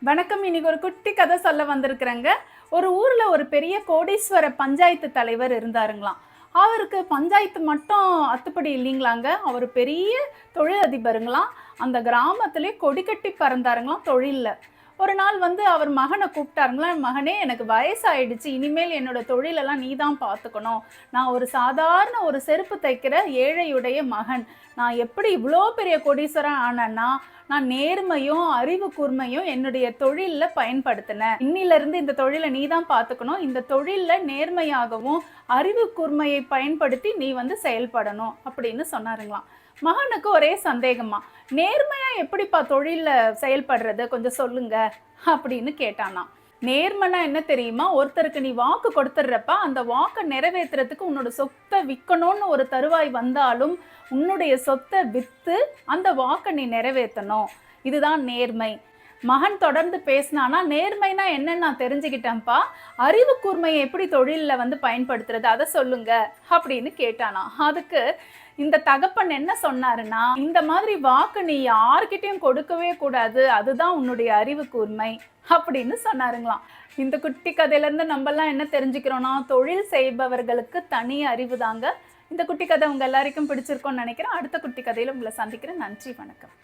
வணக்கம். இன்னைக்கு ஒரு குட்டி கதை சொல்ல வந்திருக்கிறேங்க. ஒரு ஊர்ல ஒரு பெரிய கோடீஸ்வர பஞ்சாயத்து தலைவர் இருந்தாருங்களாம். அவருக்கு பஞ்சாயத்து மட்டும் அத்துப்படி இல்லைங்களாங்க. அவர் பெரிய தொழிலதிபருங்களாம். அந்த கிராமத்திலே கொடி கட்டி பறந்தாருங்களாம் தொழில்ல. ஒரு நாள் அவர் மகனை கூப்பிட்டாருங்களாம். மகனே, எனக்கு வயசாயிடுச்சு. இனிமேல் என்னோட தொழிலெல்லாம் நீ தான் பார்த்துக்கணும். நான் ஒரு சாதாரண ஒரு செருப்பு தைக்கிற ஏழையுடைய மகன். நான் எப்படி இவ்வளோ பெரிய கோடீஸ்வரன் ஆனேன்னா, நான் நேர்மையும் அறிவு கூர்மையும் என்னுடைய தொழில்ல பயன்படுத்தினேன். இன்னிலிருந்து இந்த தொழிலை நீ தான் பார்த்துக்கணும். இந்த தொழில்ல நேர்மையாகவும் அறிவு கூர்மையை பயன்படுத்தி நீ செயல்படணும் அப்படின்னு சொன்னாருங்களாம். மகனுக்கு ஒரே சந்தேகமா, நேர்மையா எப்படிப்பா தொழில்ல செயல்படுறது, கொஞ்சம் சொல்லுங்க அப்படின்னு கேட்டானாம். நேர்மைனா என்ன தெரியுமா? ஒருத்தருக்கு நீ வாக்கு கொடுத்துடுறப்ப அந்த வாக்கை நிறைவேற்றுறதுக்கு உன்னோட சொத்தை விற்கணும்னு ஒரு தருவாய் வந்தாலும் உன்னுடைய சொத்தை விற்று அந்த வாக்கை நீ நிறைவேற்றணும். இதுதான் நேர்மை. மகன் தொடர்ந்து பேசினானா, நேர்மைனா என்னன்னு நான் தெரிஞ்சுக்கிட்டேன்ப்பா, அறிவு கூர்மையை எப்படி தொழிலில் பயன்படுத்துறது அதை சொல்லுங்க அப்படின்னு கேட்டானா. அதுக்கு இந்த தகப்பன் என்ன சொன்னாருன்னா, இந்த மாதிரி வாக்கு நீ யார்கிட்டையும் கொடுக்கவே கூடாது, அதுதான் உன்னுடைய அறிவு கூர்மை அப்படின்னு சொன்னாருங்களாம். இந்த குட்டி கதையிலேருந்து நம்மலாம் என்ன தெரிஞ்சுக்கிறோன்னா, தொழில் செய்பவர்களுக்கு தனி அறிவு தாங்க. இந்த குட்டி கதை உங்கள் எல்லாருக்கும் பிடிச்சிருக்கோன்னு நினைக்கிறேன். அடுத்த குட்டி கதையில் உங்களை சந்திக்கிறேன். நன்றி, வணக்கம்.